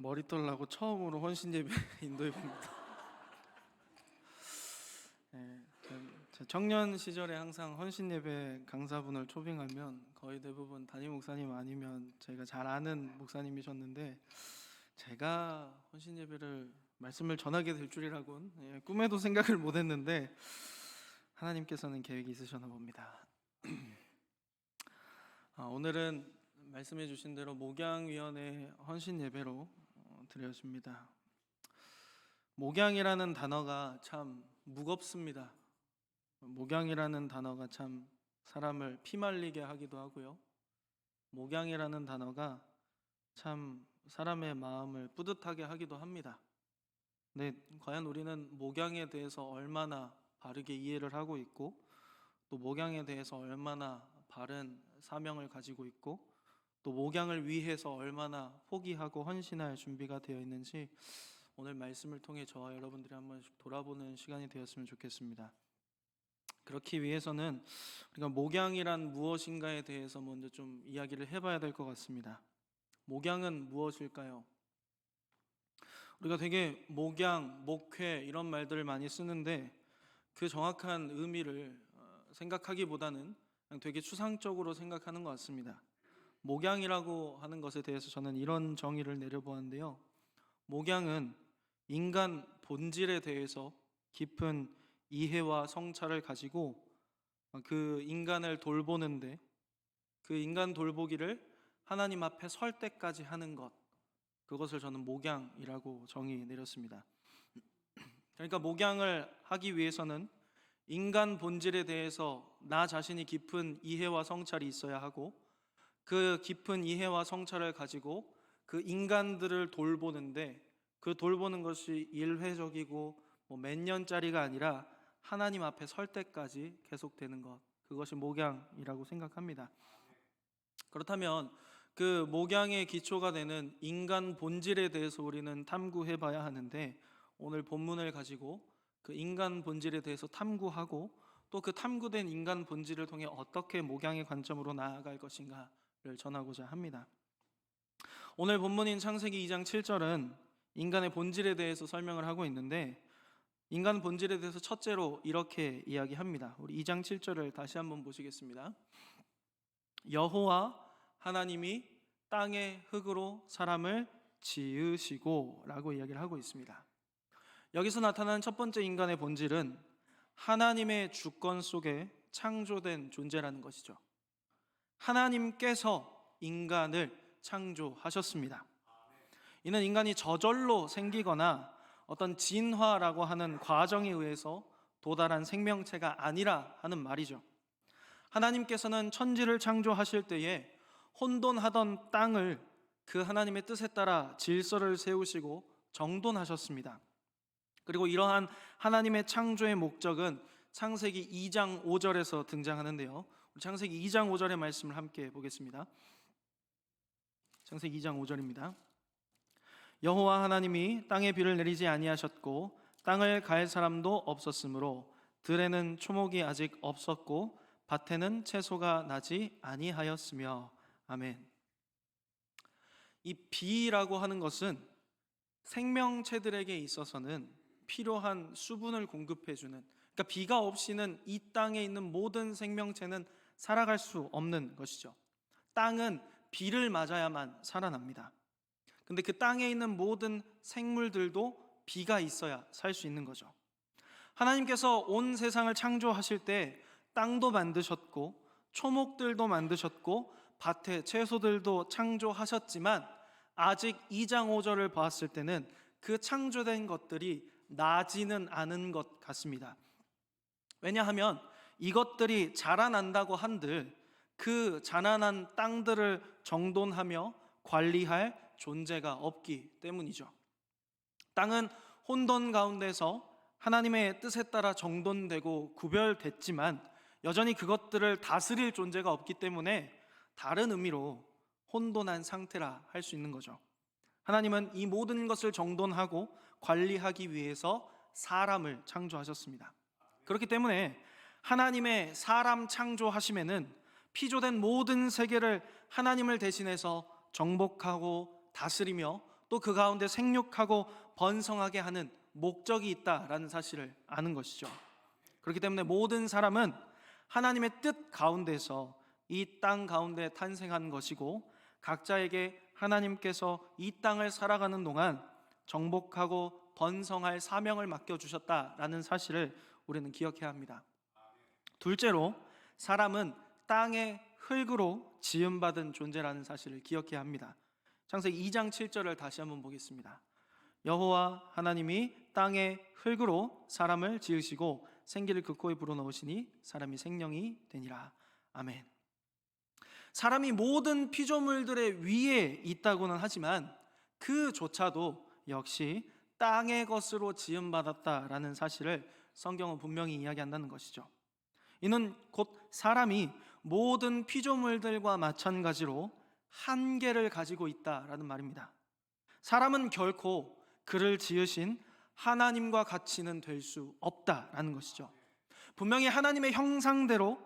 머리털 나고 처음으로 헌신 예배 인도해 봅니다. 제 청년 시절에 항상 헌신 예배 강사분을 초빙하면 거의 대부분 담임 목사님 아니면 저희가 잘 아는 목사님이셨는데, 제가 헌신 예배를 말씀을 전하게 될 줄이라고는 꿈에도 생각을 못했는데 하나님께서는 계획이 있으셨나 봅니다. 오늘은 말씀해 주신 대로 목양위원회 헌신 예배로 드려집니다. 목양이라는 단어가 참 무겁습니다. 목양이라는 단어가 참 사람을 피말리게 하기도 하고요. 목양이라는 단어가 참 사람의 마음을 뿌듯하게 하기도 합니다. 근데 과연 우리는 목양에 대해서 얼마나 바르게 이해를 하고 있고, 또 목양에 대해서 얼마나 바른 사명을 가지고 있고, 또 목양을 위해서 얼마나 포기하고 헌신할 준비가 되어 있는지 오늘 말씀을 통해 저와 여러분들이 한번 돌아보는 시간이 되었으면 좋겠습니다. 그렇기 위해서는 우리가 목양이란 무엇인가에 대해서 먼저 좀 이야기를 해봐야 될 것 같습니다. 목양은 무엇일까요? 우리가 되게 목양, 목회 이런 말들을 많이 쓰는데 그 정확한 의미를 생각하기보다는 그냥 되게 추상적으로 생각하는 것 같습니다. 목양이라고 하는 것에 대해서 저는 이런 정의를 내려보았는데요. 목양은 인간 본질에 대해서 깊은 이해와 성찰을 가지고 그 인간을 돌보는데, 그 인간 돌보기를 하나님 앞에 설 때까지 하는 것, 그것을 저는 목양이라고 정의 내렸습니다. 그러니까 목양을 하기 위해서는 인간 본질에 대해서 나 자신이 깊은 이해와 성찰이 있어야 하고, 그 깊은 이해와 성찰을 가지고 그 인간들을 돌보는데, 그 돌보는 것이 일회적이고 몇 년짜리가 아니라 하나님 앞에 설 때까지 계속되는 것, 그것이 목양이라고 생각합니다. 그렇다면 그 목양의 기초가 되는 인간 본질에 대해서 우리는 탐구해 봐야 하는데, 오늘 본문을 가지고 그 인간 본질에 대해서 탐구하고, 또 그 탐구된 인간 본질을 통해 어떻게 목양의 관점으로 나아갈 것인가를 전하고자 합니다. 오늘 본문인 창세기 2장 7절은 인간의 본질에 대해서 설명을 하고 있는데, 인간 본질에 대해서 첫째로 이렇게 이야기합니다. 우리 2장 7절을 다시 한번 보시겠습니다. 여호와 하나님이 땅의 흙으로 사람을 지으시고 라고 이야기를 하고 있습니다. 여기서 나타나는 첫 번째 인간의 본질은 하나님의 주권 속에 창조된 존재라는 것이죠. 하나님께서 인간을 창조하셨습니다. 이는 인간이 저절로 생기거나 어떤 진화라고 하는 과정에 의해서 도달한 생명체가 아니라 하는 말이죠. 하나님께서는 천지를 창조하실 때에 혼돈하던 땅을 그 하나님의 뜻에 따라 질서를 세우시고 정돈하셨습니다. 그리고 이러한 하나님의 창조의 목적은 창세기 2장 5절에서 등장하는데요. 창세기 2장 5절의 말씀을 함께 보겠습니다. 창세기 2장 5절입니다. 여호와 하나님이 땅에 비를 내리지 아니하셨고 땅을 갈 사람도 없었으므로 들에는 초목이 아직 없었고 밭에는 채소가 나지 아니하였으며. 아멘. 이 비라고 하는 것은 생명체들에게 있어서는 필요한 수분을 공급해주는, 그러니까 비가 없이는 이 땅에 있는 모든 생명체는 살아갈 수 없는 것이죠. 땅은 비를 맞아야만 살아납니다. 근데 그 땅에 있는 모든 생물들도 비가 있어야 살 수 있는 거죠. 하나님께서 온 세상을 창조하실 때 땅도 만드셨고 초목들도 만드셨고 밭에 채소들도 창조하셨지만, 아직 2장 5절을 봤을 때는 그 창조된 것들이 나지는 않은 것 같습니다. 왜냐하면 이것들이 자라난다고 한들 그 자라난 땅들을 정돈하며 관리할 존재가 없기 때문이죠. 땅은 혼돈 가운데서 하나님의 뜻에 따라 정돈되고 구별됐지만 여전히 그것들을 다스릴 존재가 없기 때문에 다른 의미로 혼돈한 상태라 할 수 있는 거죠. 하나님은 이 모든 것을 정돈하고 관리하기 위해서 사람을 창조하셨습니다. 그렇기 때문에 하나님의 사람 창조하심에는 피조된 모든 세계를 하나님을 대신해서 정복하고 다스리며 또 그 가운데 생육하고 번성하게 하는 목적이 있다라는 사실을 아는 것이죠. 그렇기 때문에 모든 사람은 하나님의 뜻 가운데서 이 땅 가운데 탄생한 것이고, 각자에게 하나님께서 이 땅을 살아가는 동안 정복하고 번성할 사명을 맡겨주셨다라는 사실을 우리는 기억해야 합니다. 둘째로, 사람은 땅의 흙으로 지음받은 존재라는 사실을 기억해야 합니다. 창세기 2장 7절을 다시 한번 보겠습니다. 여호와 하나님이 땅의 흙으로 사람을 지으시고 생기를 그 코에 불어넣으시니 사람이 생명이 되니라. 아멘. 사람이 모든 피조물들의 위에 있다고는 하지만 그조차도 역시 땅의 것으로 지음받았다라는 사실을 성경은 분명히 이야기한다는 것이죠. 이는 곧 사람이 모든 피조물들과 마찬가지로 한계를 가지고 있다라는 말입니다. 사람은 결코 그를 지으신 하나님과 같이는 될 수 없다라는 것이죠. 분명히 하나님의 형상대로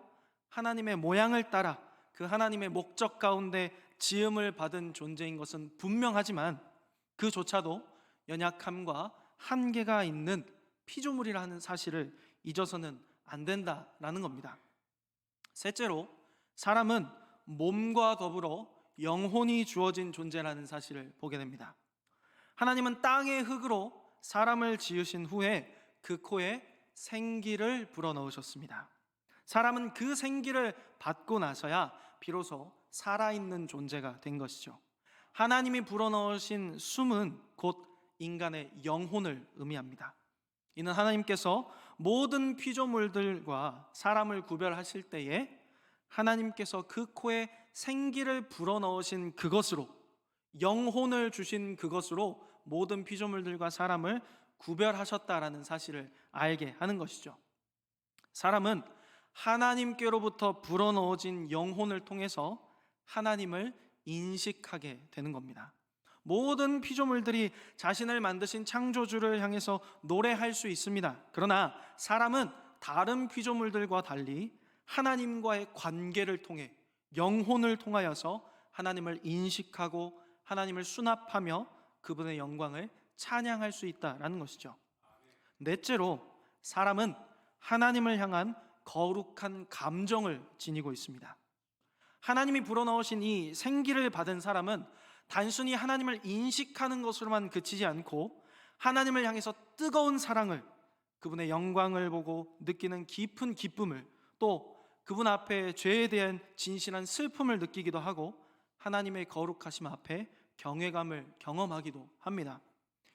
하나님의 모양을 따라 그 하나님의 목적 가운데 지음을 받은 존재인 것은 분명하지만 그조차도 연약함과 한계가 있는 피조물이라는 사실을 잊어서는 안 된다라는 겁니다. 셋째로, 사람은 몸과 더불어 영혼이 주어진 존재라는 사실을 보게 됩니다. 하나님은 땅의 흙으로 사람을 지으신 후에 그 코에 생기를 불어넣으셨습니다. 사람은 그 생기를 받고 나서야 비로소 살아있는 존재가 된 것이죠. 하나님이 불어넣으신 숨은 곧 인간의 영혼을 의미합니다. 이는 하나님께서 모든 피조물들과 사람을 구별하실 때에 하나님께서 그 코에 생기를 불어넣으신 그것으로, 영혼을 주신 그것으로 모든 피조물들과 사람을 구별하셨다라는 사실을 알게 하는 것이죠. 사람은 하나님께로부터 불어넣어진 영혼을 통해서 하나님을 인식하게 되는 겁니다. 모든 피조물들이 자신을 만드신 창조주를 향해서 노래할 수 있습니다. 그러나 사람은 다른 피조물들과 달리 하나님과의 관계를 통해, 영혼을 통하여서 하나님을 인식하고 하나님을 수납하며 그분의 영광을 찬양할 수 있다라는 것이죠. 넷째로, 사람은 하나님을 향한 거룩한 감정을 지니고 있습니다. 하나님이 불어넣으신 이 생기를 받은 사람은 단순히 하나님을 인식하는 것으로만 그치지 않고 하나님을 향해서 뜨거운 사랑을, 그분의 영광을 보고 느끼는 깊은 기쁨을, 또 그분 앞에 죄에 대한 진실한 슬픔을 느끼기도 하고 하나님의 거룩하심 앞에 경외감을 경험하기도 합니다.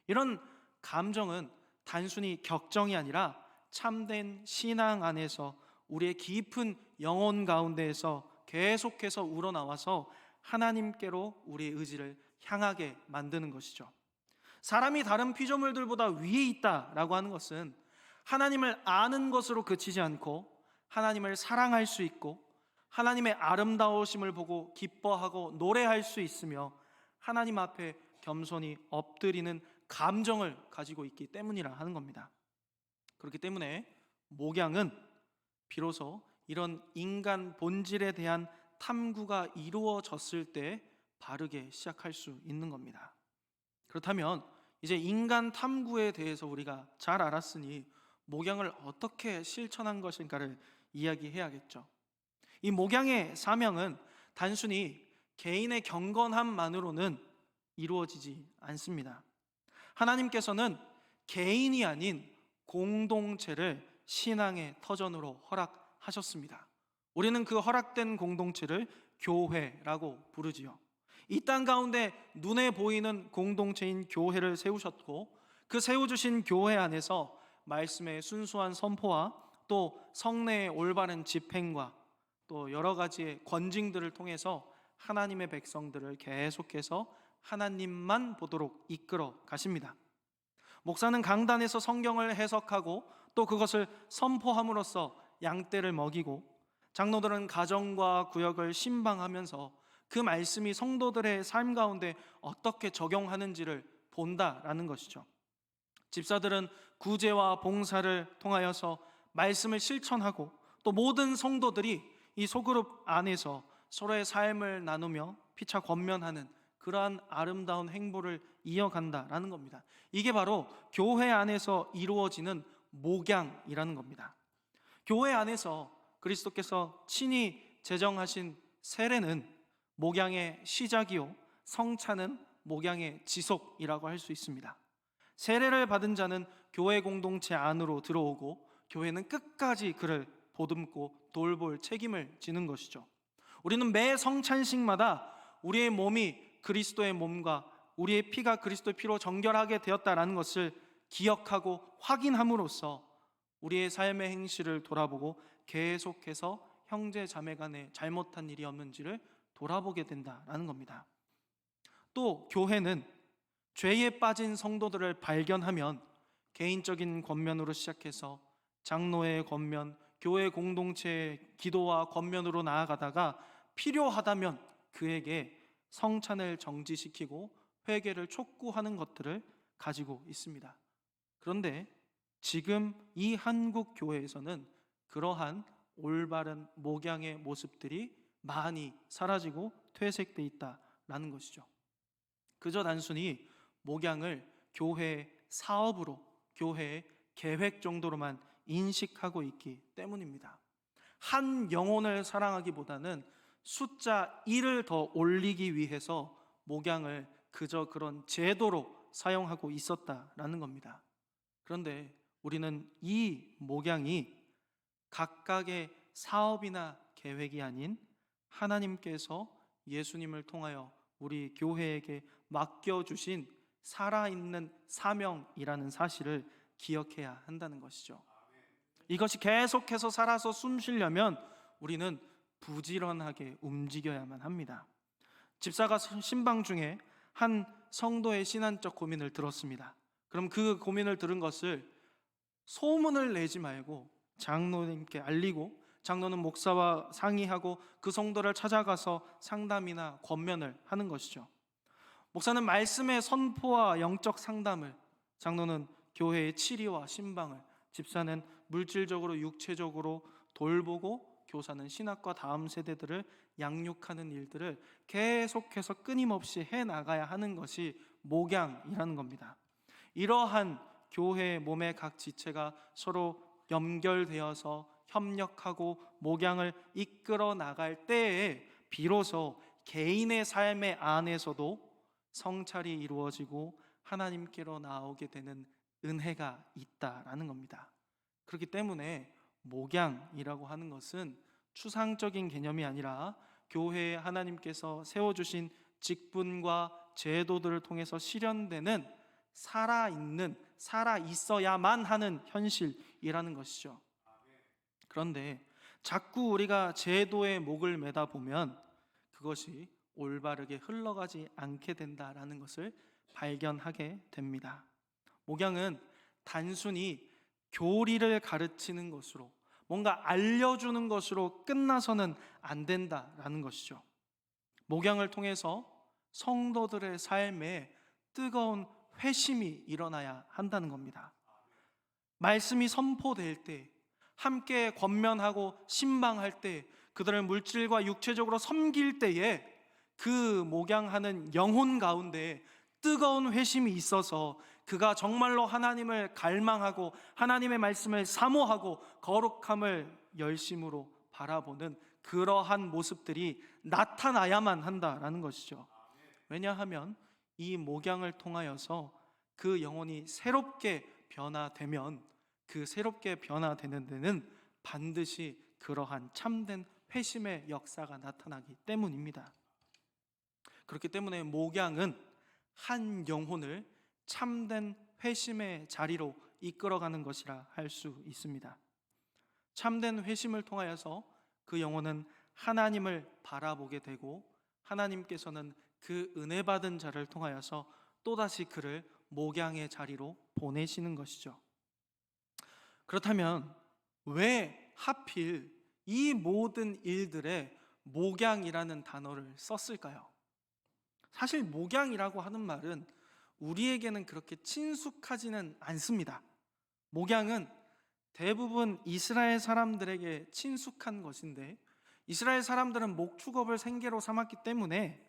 이런 감정은 단순히 격정이 아니라 참된 신앙 안에서 우리의 깊은 영혼 가운데에서 계속해서 우러나와서 하나님께로 우리의 의지를 향하게 만드는 것이죠. 사람이 다른 피조물들보다 위에 있다라고 하는 것은 하나님을 아는 것으로 그치지 않고 하나님을 사랑할 수 있고 하나님의 아름다우심을 보고 기뻐하고 노래할 수 있으며 하나님 앞에 겸손히 엎드리는 감정을 가지고 있기 때문이라 하는 겁니다. 그렇기 때문에 목양은 비로소 이런 인간 본질에 대한 탐구가 이루어졌을 때 바르게 시작할 수 있는 겁니다. 그렇다면 이제 인간 탐구에 대해서 우리가 잘 알았으니 목양을 어떻게 실천한 것인가를 이야기해야겠죠. 이 목양의 사명은 단순히 개인의 경건함만으로는 이루어지지 않습니다. 하나님께서는 개인이 아닌 공동체를 신앙의 터전으로 허락하셨습니다. 우리는 그 허락된 공동체를 교회라고 부르지요. 이 땅 가운데 눈에 보이는 공동체인 교회를 세우셨고 그 세워주신 교회 안에서 말씀의 순수한 선포와 또 성례의 올바른 집행과 또 여러 가지의 권징들을 통해서 하나님의 백성들을 계속해서 하나님만 보도록 이끌어 가십니다. 목사는 강단에서 성경을 해석하고 또 그것을 선포함으로써 양떼를 먹이고, 장로들은 가정과 구역을 신방하면서 그 말씀이 성도들의 삶 가운데 어떻게 적용하는지를 본다라는 것이죠. 집사들은 구제와 봉사를 통하여서 말씀을 실천하고 또 모든 성도들이 이 소그룹 안에서 서로의 삶을 나누며 피차 권면하는 그러한 아름다운 행보를 이어간다라는 겁니다. 이게 바로 교회 안에서 이루어지는 목양이라는 겁니다. 교회 안에서 그리스도께서 친히 제정하신 세례는 목양의 시작이요, 성찬은 목양의 지속이라고 할 수 있습니다. 세례를 받은 자는 교회 공동체 안으로 들어오고 교회는 끝까지 그를 보듬고 돌볼 책임을 지는 것이죠. 우리는 매 성찬식마다 우리의 몸이 그리스도의 몸과 우리의 피가 그리스도의 피로 정결하게 되었다라는 것을 기억하고 확인함으로써 우리의 삶의 행실을 돌아보고 계속해서 형제 자매 간에 잘못한 일이 없는지를 돌아보게 된다라는 겁니다. 또 교회는 죄에 빠진 성도들을 발견하면 개인적인 권면으로 시작해서 장로의 권면, 교회 공동체의 기도와 권면으로 나아가다가 필요하다면 그에게 성찬을 정지시키고 회개를 촉구하는 것들을 가지고 있습니다. 그런데 지금 이 한국 교회에서는 그러한 올바른 목양의 모습들이 많이 사라지고 퇴색돼 있다라는 것이죠. 그저 단순히 목양을 교회의 사업으로, 교회의 계획 정도로만 인식하고 있기 때문입니다. 한 영혼을 사랑하기보다는 숫자 1을 더 올리기 위해서 목양을 그저 그런 제도로 사용하고 있었다라는 겁니다. 그런데 우리는 이 목양이 각각의 사업이나 계획이 아닌 하나님께서 예수님을 통하여 우리 교회에게 맡겨주신 살아있는 사명이라는 사실을 기억해야 한다는 것이죠. 이것이 계속해서 살아서 숨쉬려면 우리는 부지런하게 움직여야만 합니다. 집사가 신방 중에 한 성도의 신앙적 고민을 들었습니다. 그럼 그 고민을 들은 것을 소문을 내지 말고 장로님께 알리고, 장로는 목사와 상의하고 그 성도를 찾아가서 상담이나 권면을 하는 것이죠. 목사는 말씀의 선포와 영적 상담을, 장로는 교회의 치리와 신방을, 집사는 물질적으로 육체적으로 돌보고, 교사는 신학과 다음 세대들을 양육하는 일들을 계속해서 끊임없이 해나가야 하는 것이 목양이라는 겁니다. 이러한 교회의 몸의 각 지체가 서로 연결되어서 협력하고 목양을 이끌어 나갈 때에 비로소 개인의 삶의 안에서도 성찰이 이루어지고 하나님께로 나오게 되는 은혜가 있다라는 겁니다. 그렇기 때문에 목양이라고 하는 것은 추상적인 개념이 아니라 교회에 하나님께서 세워주신 직분과 제도들을 통해서 실현되는 살아있는, 살아있어야만 하는 현실이라는 것이죠. 그런데 자꾸 우리가 제도에 목을 매다 보면 그것이 올바르게 흘러가지 않게 된다라는 것을 발견하게 됩니다. 목양은 단순히 교리를 가르치는 것으로, 뭔가 알려주는 것으로 끝나서는 안 된다라는 것이죠. 목양을 통해서 성도들의 삶에 뜨거운 회심이 일어나야 한다는 겁니다. 말씀이 선포될 때, 함께 권면하고 신방할 때, 그들을 물질과 육체적으로 섬길 때에 그 목양하는 영혼 가운데 뜨거운 회심이 있어서 그가 정말로 하나님을 갈망하고 하나님의 말씀을 사모하고 거룩함을 열심으로 바라보는 그러한 모습들이 나타나야만 한다라는 것이죠. 왜냐하면 이 목양을 통하여서 그 영혼이 새롭게 변화되면 그 새롭게 변화되는 데는 반드시 그러한 참된 회심의 역사가 나타나기 때문입니다. 그렇기 때문에 목양은 한 영혼을 참된 회심의 자리로 이끌어가는 것이라 할 수 있습니다. 참된 회심을 통하여서 그 영혼은 하나님을 바라보게 되고, 하나님께서는 그 은혜 받은 자를 통하여서 또다시 그를 목양의 자리로 보내시는 것이죠. 그렇다면 왜 하필 이 모든 일들에 목양이라는 단어를 썼을까요? 사실 목양이라고 하는 말은 우리에게는 그렇게 친숙하지는 않습니다. 목양은 대부분 이스라엘 사람들에게 친숙한 것인데, 이스라엘 사람들은 목축업을 생계로 삼았기 때문에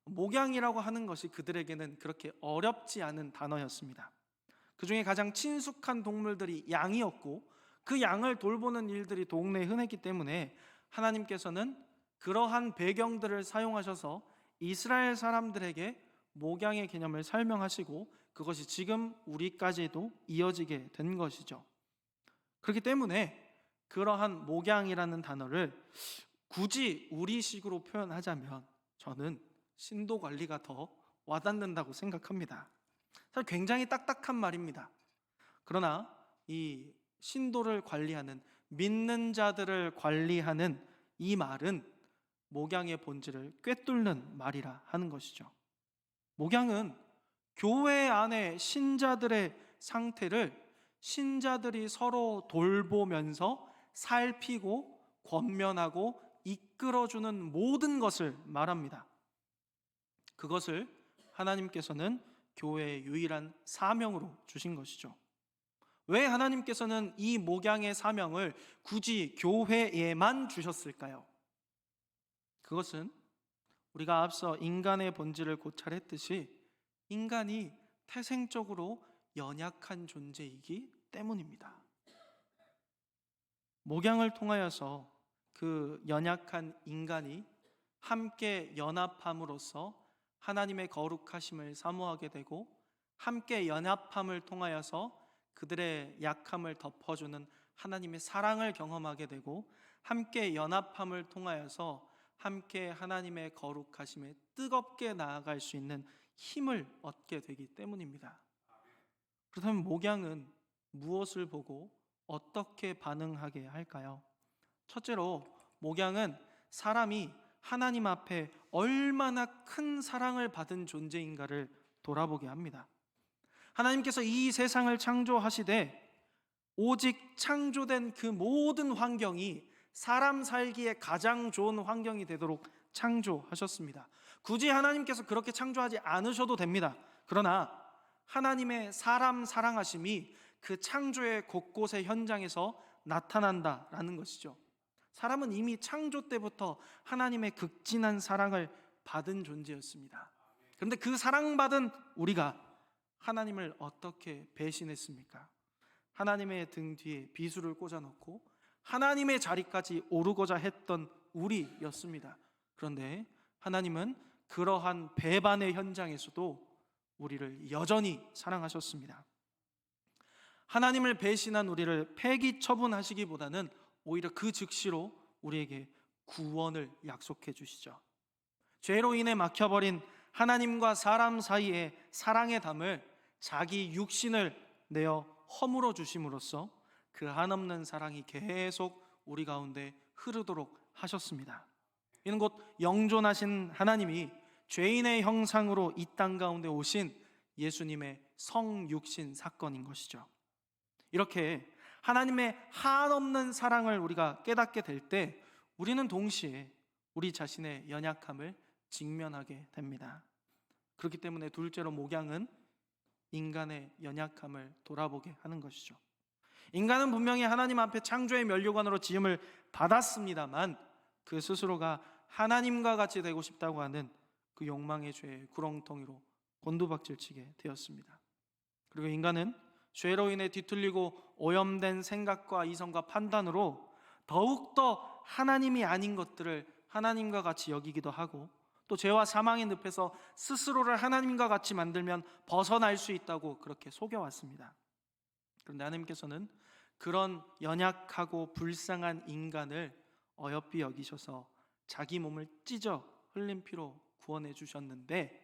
목양이라고 하는 것이 그들에게는 그렇게 어렵지 않은 단어였습니다. 그 중에 가장 친숙한 동물들이 양이었고 그 양을 돌보는 일들이 동네에 흔했기 때문에 하나님께서는 그러한 배경들을 사용하셔서 이스라엘 사람들에게 목양의 개념을 설명하시고 그것이 지금 우리까지도 이어지게 된 것이죠. 그렇기 때문에 그러한 목양이라는 단어를 굳이 우리식으로 표현하자면 저는 신도 관리가 더 와닿는다고 생각합니다. 사실 굉장히 딱딱한 말입니다. 그러나 이 신도를 관리하는, 믿는 자들을 관리하는 이 말은 목양의 본질을 꿰뚫는 말이라 하는 것이죠. 목양은 교회 안에 신자들의 상태를 신자들이 서로 돌보면서 살피고 권면하고 이끌어주는 모든 것을 말합니다. 그것을 하나님께서는 교회의 유일한 사명으로 주신 것이죠. 왜 하나님께서는 이 목양의 사명을 굳이 교회에만 주셨을까요? 그것은 우리가 앞서 인간의 본질을 고찰했듯이 인간이 태생적으로 연약한 존재이기 때문입니다. 목양을 통하여서 그 연약한 인간이 함께 연합함으로써 하나님의 거룩하심을 사모하게 되고 함께 연합함을 통하여서 그들의 약함을 덮어주는 하나님의 사랑을 경험하게 되고 함께 연합함을 통하여서 함께 하나님의 거룩하심에 뜨겁게 나아갈 수 있는 힘을 얻게 되기 때문입니다. 그렇다면 목양은 무엇을 보고 어떻게 반응하게 할까요? 첫째로 목양은 사람이 하나님 앞에 얼마나 큰 사랑을 받은 존재인가를 돌아보게 합니다. 하나님께서 이 세상을 창조하시되 오직 창조된 그 모든 환경이 사람 살기에 가장 좋은 환경이 되도록 창조하셨습니다. 굳이 하나님께서 그렇게 창조하지 않으셔도 됩니다. 그러나 하나님의 사람 사랑하심이 그 창조의 곳곳의 현장에서 나타난다라는 것이죠. 사람은 이미 창조 때부터 하나님의 극진한 사랑을 받은 존재였습니다. 그런데 그 사랑받은 우리가 하나님을 어떻게 배신했습니까? 하나님의 등 뒤에 비수를 꽂아놓고 하나님의 자리까지 오르고자 했던 우리였습니다. 그런데 하나님은 그러한 배반의 현장에서도 우리를 여전히 사랑하셨습니다. 하나님을 배신한 우리를 폐기 처분하시기보다는 오히려 그 즉시로 우리에게 구원을 약속해 주시죠. 죄로 인해 막혀버린 하나님과 사람 사이의 사랑의 담을 자기 육신을 내어 허물어 주심으로써 그 한없는 사랑이 계속 우리 가운데 흐르도록 하셨습니다. 이는 곧 영존하신 하나님이 죄인의 형상으로 이 땅 가운데 오신 예수님의 성육신 사건인 것이죠. 이렇게 하나님의 한없는 사랑을 우리가 깨닫게 될 때 우리는 동시에 우리 자신의 연약함을 직면하게 됩니다. 그렇기 때문에 둘째로 목양은 인간의 연약함을 돌아보게 하는 것이죠. 인간은 분명히 하나님 앞에 창조의 면류관으로 지음을 받았습니다만 그 스스로가 하나님과 같이 되고 싶다고 하는 그 욕망의 죄의 구렁텅이로 곤두박질치게 되었습니다. 그리고 인간은 죄로 인해 뒤틀리고 오염된 생각과 이성과 판단으로 더욱더 하나님이 아닌 것들을 하나님과 같이 여기기도 하고 또 죄와 사망의 늪에서 스스로를 하나님과 같이 만들면 벗어날 수 있다고 그렇게 속여왔습니다. 그런데 하나님께서는 그런 연약하고 불쌍한 인간을 어여삐 여기셔서 자기 몸을 찢어 흘린 피로 구원해 주셨는데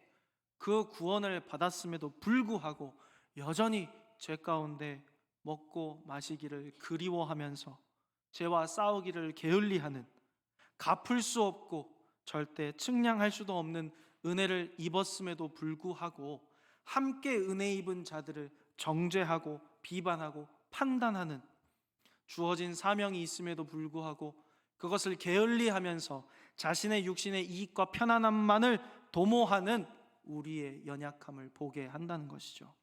그 구원을 받았음에도 불구하고 여전히 죄 가운데 먹고 마시기를 그리워하면서 죄와 싸우기를 게을리하는 갚을 수 없고 절대 측량할 수도 없는 은혜를 입었음에도 불구하고 함께 은혜 입은 자들을 정죄하고 비반하고 판단하는 주어진 사명이 있음에도 불구하고 그것을 게을리하면서 자신의 육신의 이익과 편안함만을 도모하는 우리의 연약함을 보게 한다는 것이죠.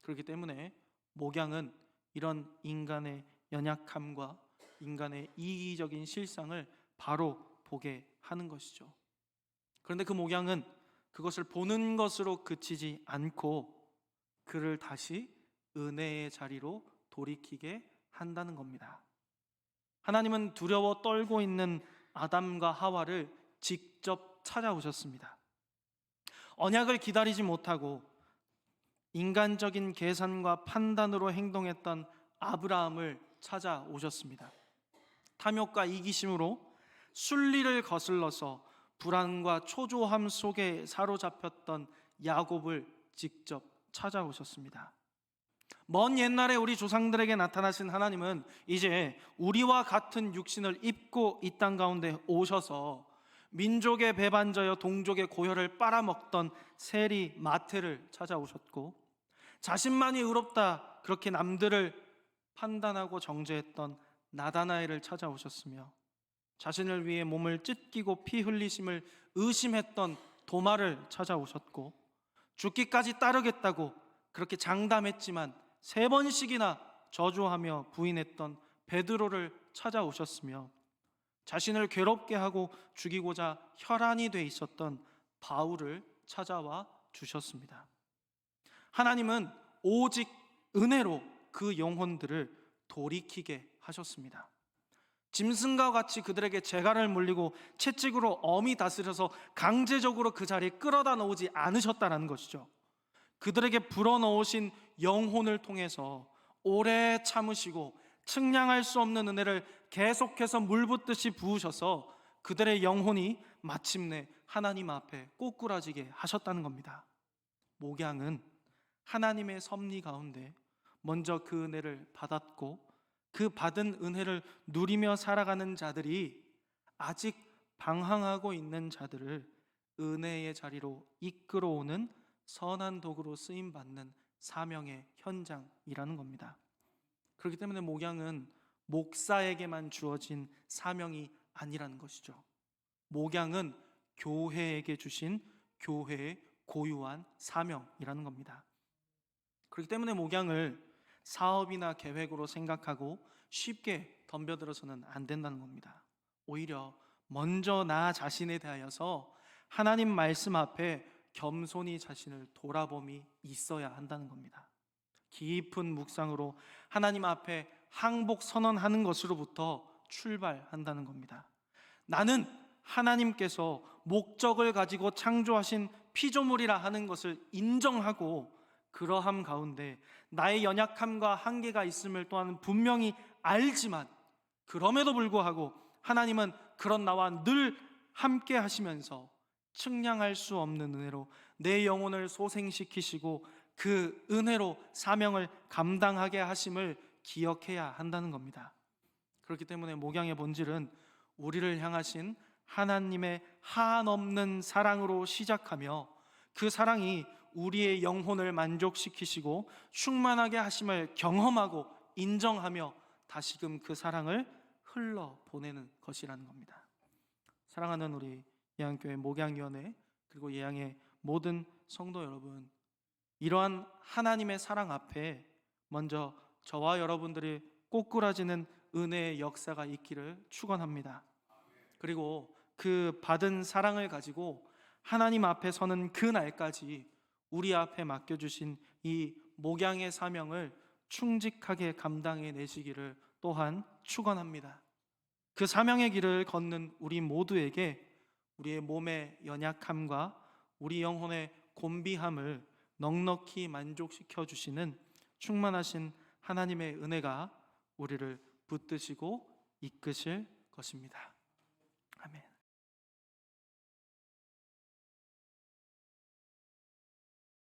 그렇기 때문에 목양은 이런 인간의 연약함과 인간의 이기적인 실상을 바로 보게 하는 것이죠. 그런데 그 목양은 그것을 보는 것으로 그치지 않고 그를 다시 은혜의 자리로 돌이키게 한다는 겁니다. 하나님은 두려워 떨고 있는 아담과 하와를 직접 찾아오셨습니다. 언약을 기다리지 못하고 인간적인 계산과 판단으로 행동했던 아브라함을 찾아오셨습니다. 탐욕과 이기심으로 순리를 거슬러서 불안과 초조함 속에 사로잡혔던 야곱을 직접 찾아오셨습니다. 먼 옛날에 우리 조상들에게 나타나신 하나님은 이제 우리와 같은 육신을 입고 이 땅 가운데 오셔서 민족의 배반자여 동족의 고혈을 빨아먹던 세리 마태를 찾아오셨고, 자신만이 의롭다 그렇게 남들을 판단하고 정죄했던 나다나엘을 찾아오셨으며, 자신을 위해 몸을 찢기고 피 흘리심을 의심했던 도마를 찾아오셨고, 죽기까지 따르겠다고 그렇게 장담했지만 3번씩이나 저주하며 부인했던 베드로를 찾아오셨으며, 자신을 괴롭게 하고 죽이고자 혈안이 돼 있었던 바울을 찾아와 주셨습니다. 하나님은 오직 은혜로 그 영혼들을 돌이키게 하셨습니다. 짐승과 같이 그들에게 재갈을 물리고 채찍으로 엄히 다스려서 강제적으로 그 자리에 끌어다 놓지 않으셨다는 것이죠. 그들에게 불어넣으신 영혼을 통해서 오래 참으시고 측량할 수 없는 은혜를 계속해서 물붓듯이 부으셔서 그들의 영혼이 마침내 하나님 앞에 꼬꾸라지게 하셨다는 겁니다. 목양은 하나님의 섭리 가운데 먼저 그 은혜를 받았고, 그 받은 은혜를 누리며 살아가는 자들이 아직 방황하고 있는 자들을 은혜의 자리로 이끌어오는 선한 도구로 쓰임받는 사명의 현장이라는 겁니다. 그렇기 때문에 목양은 목사에게만 주어진 사명이 아니라는 것이죠. 목양은 교회에게 주신 교회의 고유한 사명이라는 겁니다. 그렇기 때문에 목양을 사업이나 계획으로 생각하고 쉽게 덤벼들어서는 안 된다는 겁니다. 오히려 먼저 나 자신에 대하여서 하나님 말씀 앞에 겸손히 자신을 돌아봄이 있어야 한다는 겁니다. 깊은 묵상으로 하나님 앞에 항복 선언하는 것으로부터 출발한다는 겁니다. 나는 하나님께서 목적을 가지고 창조하신 피조물이라 하는 것을 인정하고, 그러함 가운데 나의 연약함과 한계가 있음을 또한 분명히 알지만, 그럼에도 불구하고 하나님은 그런 나와 늘 함께 하시면서 측량할 수 없는 은혜로 내 영혼을 소생시키시고 그 은혜로 사명을 감당하게 하심을 기억해야 한다는 겁니다. 그렇기 때문에 목양의 본질은 우리를 향하신 하나님의 한없는 사랑으로 시작하며, 그 사랑이 우리의 영혼을 만족시키시고 충만하게 하심을 경험하고 인정하며 다시금 그 사랑을 흘러보내는 것이라는 겁니다. 사랑하는 우리 예양교회 목양위원회 그리고 예양의 모든 성도 여러분, 이러한 하나님의 사랑 앞에 먼저 저와 여러분들이 꼬꾸라지는 은혜의 역사가 있기를 축원합니다. 그리고 그 받은 사랑을 가지고 하나님 앞에 서는 그 날까지 우리 앞에 맡겨주신 이 목양의 사명을 충직하게 감당해 내시기를 또한 축원합니다. 그 사명의 길을 걷는 우리 모두에게 우리의 몸의 연약함과 우리 영혼의 곤비함을 넉넉히 만족시켜 주시는 충만하신 하나님의 은혜가 우리를 붙드시고 이끄실 것입니다.